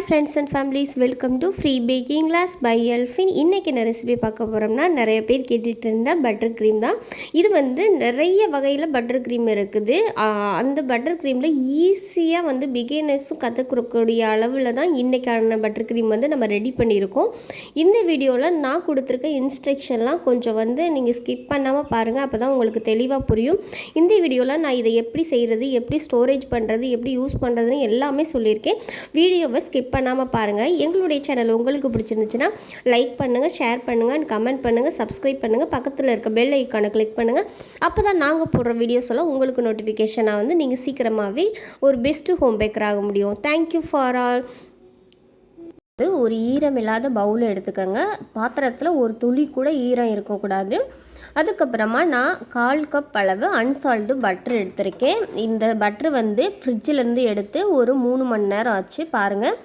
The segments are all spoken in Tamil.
friends and families, welcome to free baking class by Elfin. இன்னைக்கு என்ன ரெசிபி பார்க்க போறோம்னா நிறைய பேர் கேட்டுட்டு இருந்த பட்டர் க்ரீம் தான். இது வந்து நிறைய வகையில் பட்டர் க்ரீம் இருக்குது. அந்த பட்டர் க்ரீமில் ஈஸியாக வந்து பிகினர்ஸும் கற்றுக்கக்கூடிய அளவில் தான் இன்றைக்கான பட்டர் க்ரீம் வந்து நம்ம ரெடி பண்ணியிருக்கோம். இந்த வீடியோவில் நான் கொடுத்துருக்க இன்ஸ்ட்ரக்ஷன்லாம் கொஞ்சம் வந்து நீங்கள் ஸ்கிப் பண்ணாமல் பாருங்கள், அப்போ தான் உங்களுக்கு தெளிவாக புரியும். இந்த வீடியோவில் நான் இதை எப்படி செய்கிறது, எப்படி ஸ்டோரேஜ் பண்ணுறது, எப்படி யூஸ் பண்ணுறதுன்னு எல்லாமே சொல்லியிருக்கேன். வீடியோவை ஸ்கிப் பண்ணாமல் பாருங்கள். எங்களுடைய சேனல் உங்களுக்கு பிடிச்சிருந்துச்சுன்னா லைக் பண்ணுங்கள், ஷேர் பண்ணுங்கள் அண்ட் கமெண்ட் பண்ணுங்கள், சப்ஸ்கிரைப் பண்ணுங்கள், பக்கத்தில் இருக்க பெல் ஐக்கானை கிளிக் பண்ணுங்கள். அப்போ தான் நாங்கள் போடுற வீடியோஸ் எல்லாம் உங்களுக்கு நோட்டிஃபிகேஷனாக வந்து நீங்கள் சீக்கிரமாகவே ஒரு பெஸ்ட்டு ஹோம் பேக்கர் ஆக முடியும். Thank you for all. ஒரு ஈரம் இல்லாத பவுல் எடுத்துக்கோங்க. பாத்திரத்தில் ஒரு துளி கூட ஈரம் இருக்கக்கூடாது. அதுக்கப்புறமா நான் 1/4 கப் அளவு அன்சால்ட்டு பட்டர் எடுத்திருக்கேன். இந்த பட்டர் வந்து ஃப்ரிட்ஜிலேருந்து எடுத்து ஒரு 3 மணி நேரம் ஆச்சு. பாருங்கள்,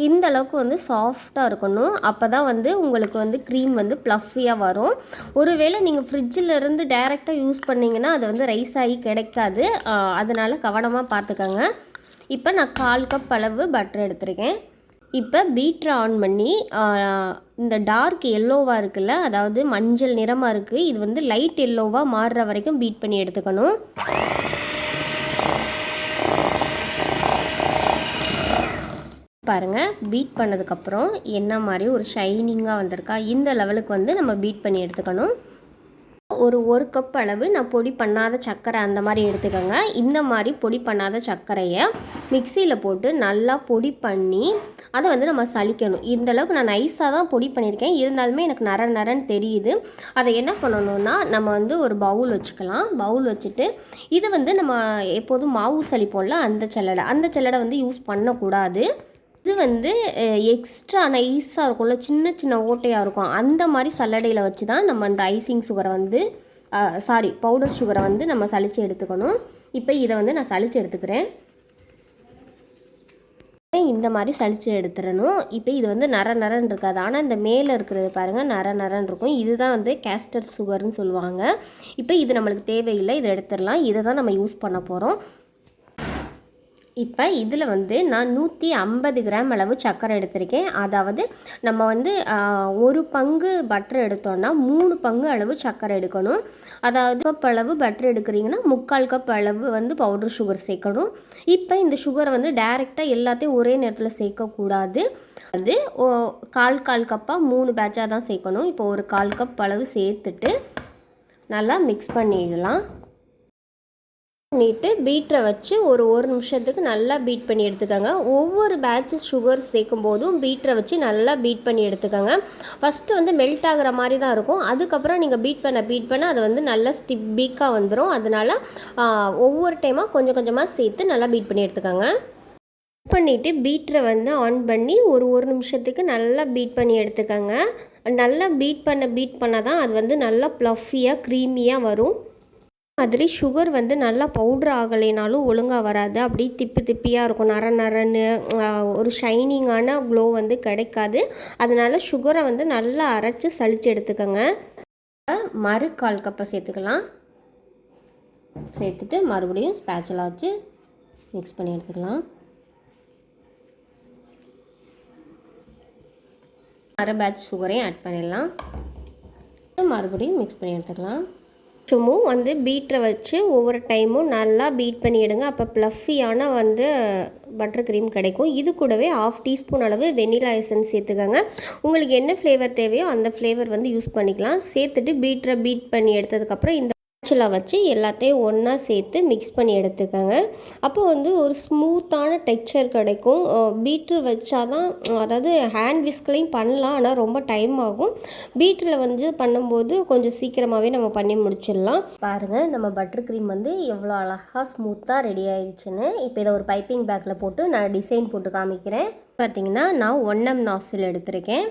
இந்த அளவுக்கு வந்து சாஃப்டாக இருக்கணும். அப்போ தான் வந்து உங்களுக்கு வந்து க்ரீம் வந்து ப்ளஃபியாக வரும். ஒருவேளை நீங்கள் ஃப்ரிட்ஜிலேருந்து டைரெக்டாக யூஸ் பண்ணிங்கன்னா அது வந்து ரைஸ் ஆகி கிடைக்காது. அதனால் கவனமாக பார்த்துக்கோங்க. இப்போ நான் 1/4 கப் அளவு பட்டர் எடுத்திருக்கேன். இப்போ பீட்ரை ஆன் பண்ணி இந்த டார்க் எல்லோவாக இருக்குல்ல, அதாவது மஞ்சள் நிறமாக இருக்குது, இது வந்து லைட் எல்லோவாக மாறுற வரைக்கும் பீட் பண்ணி எடுத்துக்கணும். பாருங்கள், பீட் பண்ணதுக்கப்புறம் என்ன மாதிரி ஒரு ஷைனிங்காக வந்திருக்கா, இந்த லெவலுக்கு வந்து நம்ம பீட் பண்ணி எடுத்துக்கணும். ஒரு கப் அளவு நான் பொடி பண்ணாத சர்க்கரை அந்த மாதிரி எடுத்துக்கோங்க. இந்த மாதிரி பொடி பண்ணாத சர்க்கரையை மிக்சியில் போட்டு நல்லா பொடி பண்ணி அதை வந்து நம்ம சலிக்கணும். இந்த அளவுக்கு நான் நைஸாக தான் பொடி பண்ணியிருக்கேன், இருந்தாலுமே எனக்கு நரன்னு தெரியுது. அதை என்ன பண்ணணும்னா, நம்ம வந்து ஒரு பவுல் வச்சுக்கலாம். பவுல் வச்சுட்டு இது வந்து நம்ம எப்போதும் மாவு சலிப்போம்ல, அந்த சல்லடை வந்து யூஸ் பண்ணக்கூடாது. இது வந்து எக்ஸ்ட்ரா நைஸாக இருக்கும்ல, சின்ன சின்ன ஓட்டையாக இருக்கும், அந்த மாதிரி சல்லடையில் வச்சு தான் நம்ம அந்த ஐசிங் சுகரை வந்து பவுடர் சுகரை வந்து நம்ம சலித்து எடுத்துக்கணும். இப்போ இதை வந்து நான் சலித்து எடுத்துக்கிறேன். இந்த மாதிரி சலித்து எடுத்துடணும். இப்போ இது வந்து நரன்னு இருக்காது, ஆனால் இந்த மேலே இருக்கிறது பாருங்கள் நரன்னு இருக்கும். இதுதான் வந்து கேஸ்டர் சுகர்னு சொல்லுவாங்க. இப்போ இது நம்மளுக்கு தேவையில்லை, இதை எடுத்துடலாம். இதை தான் நம்ம யூஸ் பண்ண போகிறோம். இப்போ இதில் வந்து நான் 150 கிராம் அளவு சர்க்கரை எடுத்திருக்கேன். அதாவது நம்ம வந்து 1 பங்கு பட்டர் எடுத்தோன்னா 3 பங்கு அளவு சர்க்கரை எடுக்கணும். அதாவது கப் அளவு பட்டர் எடுக்கிறீங்கன்னா 3/4 கப் அளவு வந்து பவுடர் சுகர் சேர்க்கணும். இப்போ இந்த சுகரை வந்து டைரெக்டாக எல்லாத்தையும் ஒரே நேரத்தில் சேர்க்கக்கூடாது. அது 1/4 கப்பாக 3 பேட்சாக தான் சேர்க்கணும். இப்போ ஒரு 1/4 கப் அளவு சேர்த்துட்டு நல்லா மிக்ஸ் பண்ணிடலாம். பண்ணிவிட்டு பீட்டரை வச்சு ஒரு நிமிஷத்துக்கு நல்லா பீட் பண்ணி எடுத்துக்கோங்க. ஒவ்வொரு பேட்ச் சுகர் சேர்க்கும் போதும் பீட்டரை வச்சு நல்லா பீட் பண்ணி எடுத்துக்கோங்க. ஃபஸ்ட்டு வந்து மெல்ட் ஆகிற மாதிரி தான் இருக்கும், அதுக்கப்புறம் நீங்கள் பீட் பண்ண அது வந்து நல்லா ஸ்டிப்பிக்காக வந்துடும். அதனால் ஒவ்வொரு டைமாக கொஞ்சம் கொஞ்சமாக சேர்த்து நல்லா பீட் பண்ணி எடுத்துக்கோங்க. பண்ணிவிட்டு பீட்டரை வந்து ஆன் பண்ணி ஒரு நிமிஷத்துக்கு நல்லா பீட் பண்ணி எடுத்துக்கோங்க. நல்லா பீட் பண்ண தான் அது வந்து நல்லா ப்ளஃபியாக க்ரீமியாக வரும். மாதிரி சுகர் வந்து நல்லா பவுட்ரு ஆகலைனாலும் ஒழுங்காக வராது, அப்படி திப்பியாக இருக்கும், நரன்னு ஒரு ஷைனிங்கான க்ளோ வந்து கிடைக்காது. அதனால் சுகரை வந்து நல்லா அரைச்சி சலித்து எடுத்துக்கோங்க. 1/4 கப்பை சேர்த்துக்கலாம். சேர்த்துட்டு மறுபடியும் ஸ்பேச்சுலா வச்சு மிக்ஸ் பண்ணி எடுத்துக்கலாம். அரை பேட்ச் சுகரையும் ஆட் பண்ணிடலாம். மறுபடியும் மிக்ஸ் பண்ணி எடுத்துக்கலாம். சும்மும் வந்து பீட்டரை வச்சு ஒவ்வொரு டைமும் நல்லா பீட் பண்ணி எடுங்க. அப்போ ப்ளஃபியான வந்து பட்டர் க்ரீம் கிடைக்கும். இது கூடவே 1/2 டீஸ்பூன் அளவு வெனிலா எசன்ஸ் சேர்த்துக்கோங்க. உங்களுக்கு என்ன ஃப்ளேவர் தேவையோ அந்த ஃப்ளேவர் வந்து யூஸ் பண்ணிக்கலாம். சேர்த்துட்டு பீட்டரை பீட் பண்ணி எடுத்ததுக்கப்புறம் இந்த ஸ்பேச்சுலா வச்சு எல்லாத்தையும் ஒன்றா சேர்த்து மிக்ஸ் பண்ணி எடுத்துக்கோங்க. அப்போ வந்து ஒரு ஸ்மூத்தான டெக்ஸ்சர் கிடைக்கும். பீட்ரு வச்சா தான், அதாவது ஹேண்ட் விஸ்க்லையும் பண்ணலாம், ஆனால் ரொம்ப டைம் ஆகும். பீட்டரில் வந்து பண்ணும்போது கொஞ்சம் சீக்கிரமாகவே நம்ம பண்ணி முடிச்சிடலாம். பாருங்கள், நம்ம பட்டர் க்ரீம் வந்து எவ்வளோ அழகாக ஸ்மூத்தாக ரெடி ஆயிடுச்சுன்னு. இப்போ இதை ஒரு பைப்பிங் பேக்கில் போட்டு நான் டிசைன் போட்டு காமிக்கிறேன். பார்த்தீங்கன்னா நான் 1M நாசில் எடுத்திருக்கேன்.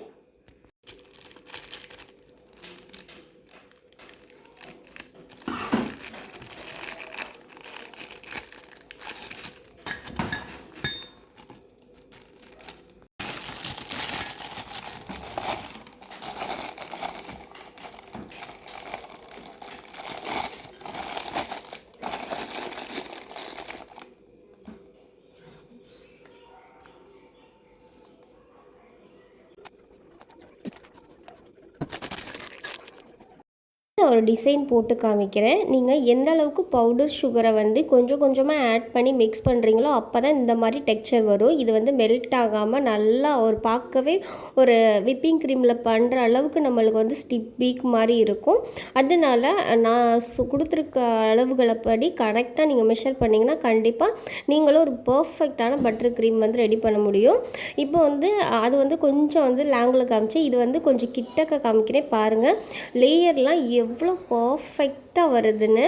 நான் ஒரு டிசைன் போட்டு காமிக்கிறேன். நீங்கள் எந்த அளவுக்கு பவுடர் சுகரை வந்து கொஞ்சம் கொஞ்சமாக ஆட் பண்ணி மிக்ஸ் பண்ணுறீங்களோ அப்போ தான் இந்த மாதிரி டெக்ஸ்சர் வரும். இது வந்து மெல்ட் ஆகாமல் நல்லா ஒரு பார்க்கவே ஒரு விப்பிங் க்ரீமில் பண்ணுற அளவுக்கு நம்மளுக்கு வந்து ஸ்டிக் மாதிரி இருக்கும். அதனால நான் கொடுத்துருக்க அளவுகளை படி கரெக்டாக நீங்கள் மெஷர் பண்ணிங்கன்னா கண்டிப்பாக நீங்களும் ஒரு பர்ஃபெக்டான பட்டர் க்ரீம் வந்து ரெடி பண்ண முடியும். இப்போ வந்து அது வந்து கொஞ்சம் வந்து லாங்கில் காமிச்சு, இது வந்து கொஞ்சம் கிட்டக்க காமிக்கிறேன் பாருங்கள். லேயர்லாம் எவ்வளோ பர்ஃபெக்டாக வருதுன்னு.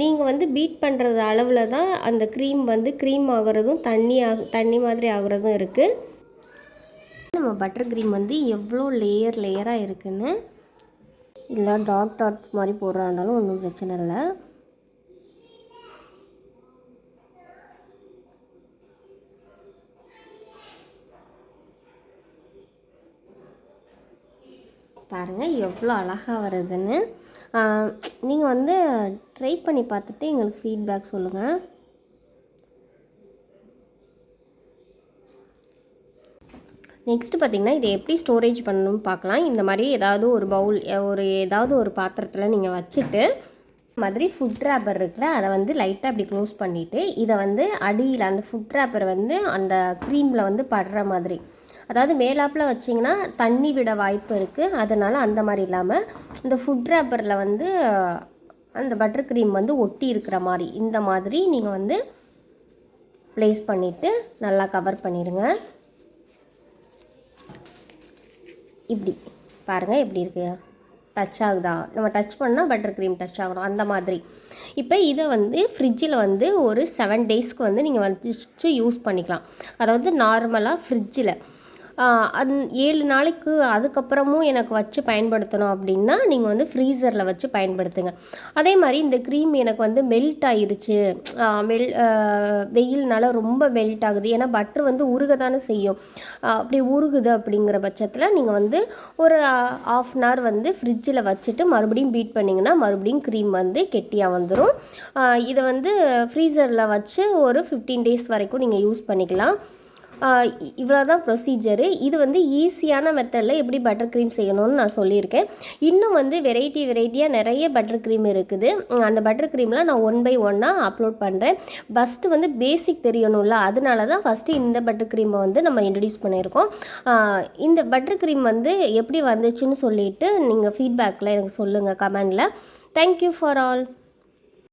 நீங்கள் வந்து பீட் பண்ணுறது அளவில் தான் அந்த க்ரீம் வந்து க்ரீம் ஆகிறதும் தண்ணி மாதிரி ஆகிறதும் இருக்குது. நம்ம பட்டர் க்ரீம் வந்து எவ்வளோ லேயராக இருக்குன்னு. இல்லை டாட்ஸ் மாதிரி போடுறா இருந்தாலும் ஒன்றும் பிரச்சனை இல்லை. பாருங்கள் எவ்வளோ அழகாக வருதுன்னு. நீங்கள் வந்து ட்ரை பண்ணி பார்த்துட்டு எங்களுக்கு ஃபீட்பேக் சொல்லுங்கள். நெக்ஸ்ட்டு பார்த்திங்கன்னா இதை எப்படி ஸ்டோரேஜ் பண்ணணும்னு பார்க்கலாம். இந்த மாதிரி ஏதாவது ஒரு பவுல் ஏதாவது ஒரு பாத்திரத்தில் நீங்கள் வச்சுட்டு மாதிரி ஃபுட் ரேப்பர் இருக்குல்ல, அதை வந்து லைட்டாக அப்படி க்ளோஸ் பண்ணிவிட்டு இதை வந்து அடியில் அந்த ஃபுட் ரேப்பரை வந்து அந்த க்ரீமில் வந்து படுற மாதிரி, அதாவது மேலாப்பில் வச்சிங்கன்னா தண்ணி விட வாய்ப்பு இருக்குது. அதனால் அந்த மாதிரி இல்லாமல் இந்த ஃபுட் ரேப்பரில் வந்து அந்த பட்டர் க்ரீம் வந்து ஒட்டி இருக்கிற மாதிரி இந்த மாதிரி நீங்கள் வந்து ப்ளேஸ் பண்ணிவிட்டு நல்லா கவர் பண்ணிடுங்க. இப்படி பாருங்கள் எப்படி இருக்குது, டச் ஆகுதா? நம்ம டச் பண்ணால் பட்டர் க்ரீம் டச் ஆகணும் அந்த மாதிரி. இப்போ இதை வந்து ஃப்ரிட்ஜில் வந்து ஒரு 7 டேஸ்க்கு வந்து நீங்கள் வச்சு யூஸ் பண்ணிக்கலாம். அதாவது நார்மலாக ஃப்ரிட்ஜில் 7 நாளைக்கு அதுக்கப்புறமும் எனக்கு வச்சு பயன்படுத்தணும் அப்படின்னா நீங்கள் வந்து ஃப்ரீசரில் வச்சு பயன்படுத்துங்க. அதே மாதிரி இந்த க்ரீம் எனக்கு வந்து மெல்ட் ஆகிருச்சு, வெயில்னால ரொம்ப மெல்ட் ஆகுது, ஏன்னா பட்டர் வந்து உருக தானே செய்யும். அப்படி உருகுது அப்படிங்கிற பட்சத்தில் நீங்கள் வந்து ஒரு 1/2 hour வந்து ஃப்ரிட்ஜில் வச்சுட்டு மறுபடியும் பீட் பண்ணிங்கன்னா மறுபடியும் க்ரீம் வந்து கெட்டியாக வந்துடும். இதை வந்து ஃப்ரீசரில் வச்சு ஒரு 15 days வரைக்கும் நீங்கள் யூஸ் பண்ணிக்கலாம். இவ்வளோ தான் ப்ரொசீஜரு. இது வந்து ஈஸியான மெத்தடில் எப்படி பட்டர் க்ரீம் செய்யணும்னு நான் சொல்லியிருக்கேன். இன்னும் வந்து வெரைட்டியாக நிறைய பட்டர் க்ரீம் இருக்குது. அந்த பட்டர் க்ரீமில் நான் 1 by 1 அப்லோட் பண்ணுறேன். ஃபஸ்ட்டு வந்து பேசிக் தெரியணும்ல, அதனால தான் ஃபஸ்ட்டு இந்த பட்டர் க்ரீமை வந்து நம்ம இன்ட்ரடியூஸ் பண்ணியிருக்கோம். இந்த பட்டர் க்ரீம் வந்து எப்படி வந்துச்சுன்னு சொல்லிவிட்டு நீங்கள் ஃபீட்பேக்கில் எனக்கு சொல்லுங்கள் கமெண்டில். Thank you for all.